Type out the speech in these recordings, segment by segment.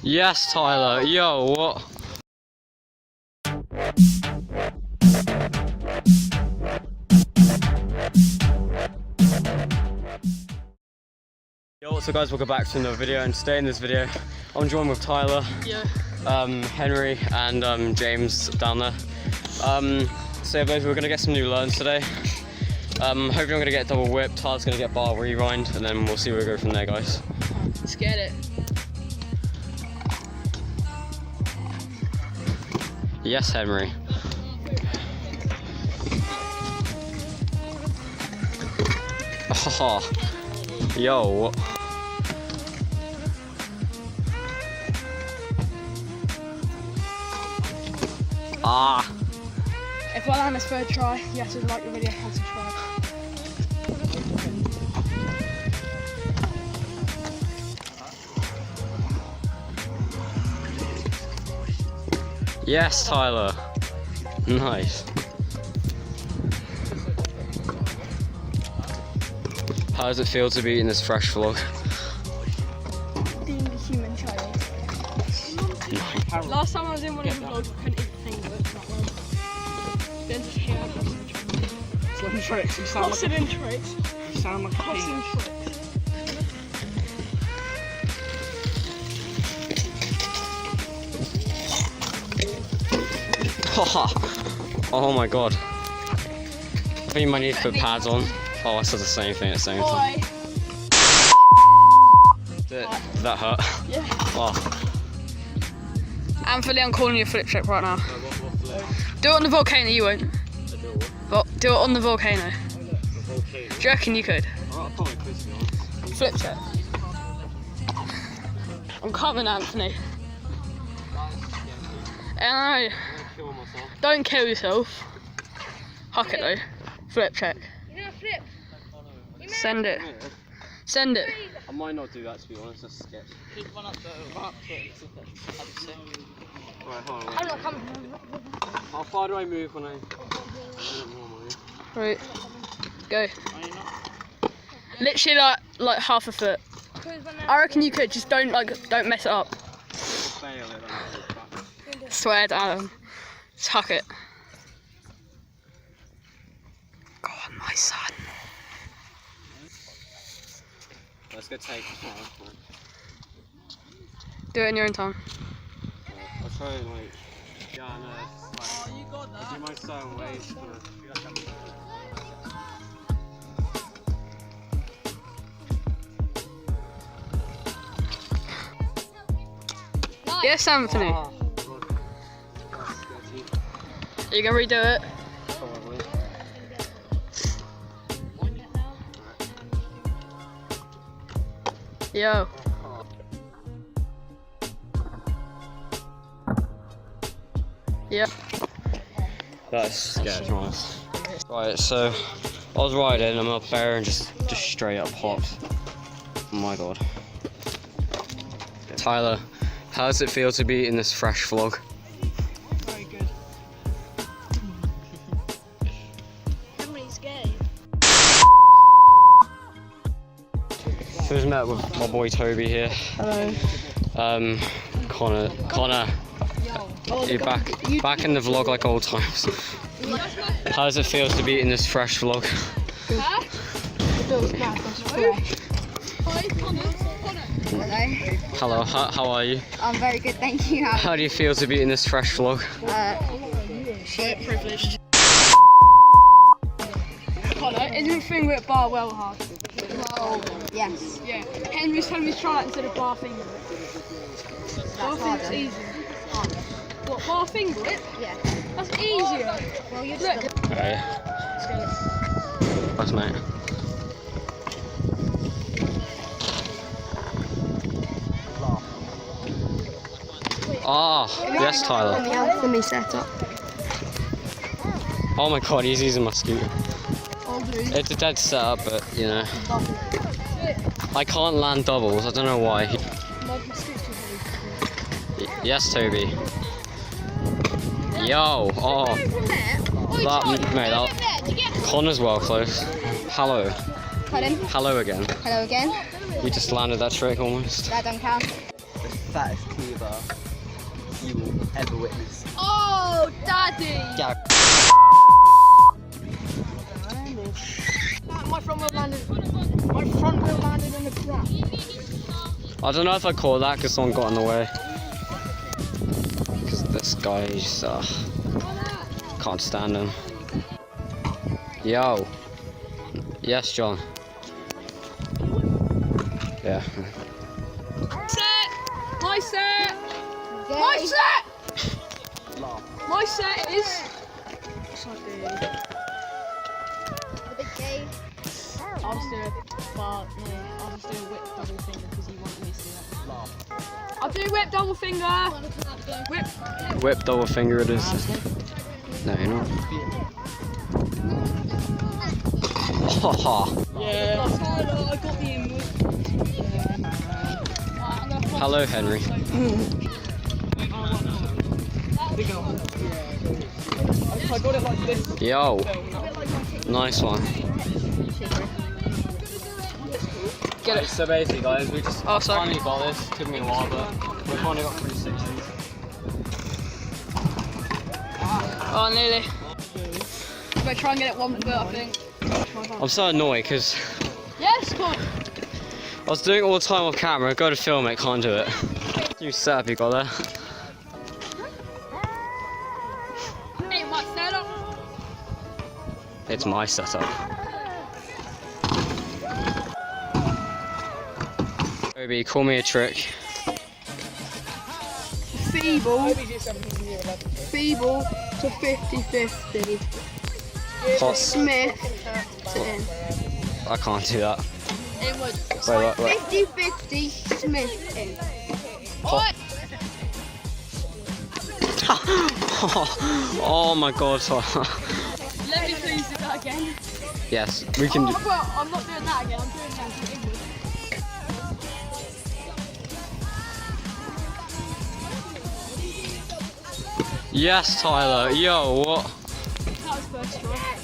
Yes, Tyler. Yo, what? Yo, what's up guys, welcome back to another video, and today in this video I'm joined with Tyler, Henry and James down there. So yeah, we're going to get some new learns today. Hopefully I'm going to get double whip, Tyler's going to get bar rewind, and then we'll see where we go from there, guys. Let's get it. Yes, Henry. Oh, yo. Ah. If I land this third try, you have to like the video and subscribe. Yes, Tyler. Nice. How does it feel to be in this fresh vlog? Being the human child. Last time I was in one of the vlogs, I couldn't even think of it that well. Then just hear how Some tricks, you sound like a tricks. You sound like a penis. Oh my god. I think you might need to put pads on. Oh, I said the same thing at the same time. Did that hurt? Yeah. Oh. Anthony, I'm calling you a flip check right now. Do it on the volcano, you won't. Do it on the volcano. Do you reckon you could? Flip check. I'm coming, Anthony. And don't kill yourself. Huck it though. Flip check. Send it. Send it. I might not do that, to be honest, that's a sketch. Keep one up the right foot. Right, hold on. I'm not coming. How far do I move when I... Right. Go. Literally like half a foot. I reckon you could, just don't mess it up. Swear down. Just huck it. Go on, my son. Let's go take it. Do it in your own time. I'll try and like... Yeah, I know. Like, You got that. I do my certain ways. Yes, Anthony. Oh, Are you gonna redo it? probably. Yo. Yep. That's sketch, nice. Right, so I was riding, I'm up there and just straight up popped. Oh my god. Tyler, how does it feel to be in this fresh vlog? Very good. Henry's gay. So I just met with my boy Toby here. Hello. Connor. You're back in the vlog like old times. How does it feel to be in this fresh vlog? Huh? Hello, how are you? I'm very good, thank you. How do you feel to be in this fresh vlog? Shit. Privileged. Connor, isn't finger at bar well hard? Well, yes. Yeah. Henry's telling me to try that instead of bar finger. Bar finger's easy. What, bar finger whip? Yeah. That's easier. Well, you're Look. Okay. Let's go. Thanks, mate. Ah, yes, Tyler. For me set up. Oh my god, he's using my scooter. It's a dead setup, but you know. I can't land doubles, I don't know why. Yes, Toby. Yo, oh. That, Connor's well close. Hello. Pardon? Hello again. Hello again. You just landed that trick almost. That don't count. the fattest cleaver you will ever witness. Oh, Daddy! Yeah. My front wheel landed. My front wheel landed in the crap. I don't know if I call that because someone got in the way. Because this guy's can't stand him. Yo. Yes, John. Yeah. Set! My set! My set! My set is... The big game. I'll just do a bar. No, I'll just do a whip double finger because he wanted me to do that. I'll do whip double finger. Whip. Whip double finger it is. No, you're not. Haha. Yeah. Tyler, I got the inward. Hello, Henry. Big one. I got it like this. Yo. Nice one. Get it. So basically, guys, we just Oh, sorry. finally got this. Took me a while, but we finally got 360s. Oh, nearly. I'm gonna try and get it one foot, I think. I'm so annoyed because Yes, come on. I was doing it all the time off camera. Go to film it, can't do it. You setup you got there. Hey, my setup. It's my setup. Obi, call me a trick. Feeble. Feeble to 50-50. Hot. Smith to in. I can't do that. It would. Wait. 50-50 Smith in. What? Oh my god. Let me please do that again. Yes, we can do. Oh, well, I'm not doing that again. I'm doing that in English. Yes, Tyler. Yo, what? That was first try.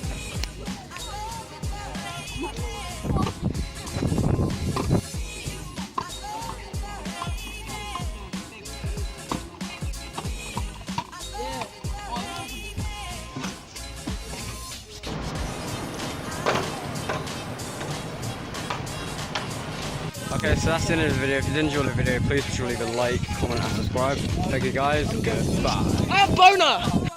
Okay, so that's the end of the video. If you did enjoy the video, please be sure to leave a like, comment, and subscribe. Thank you guys, and goodbye. I have boner.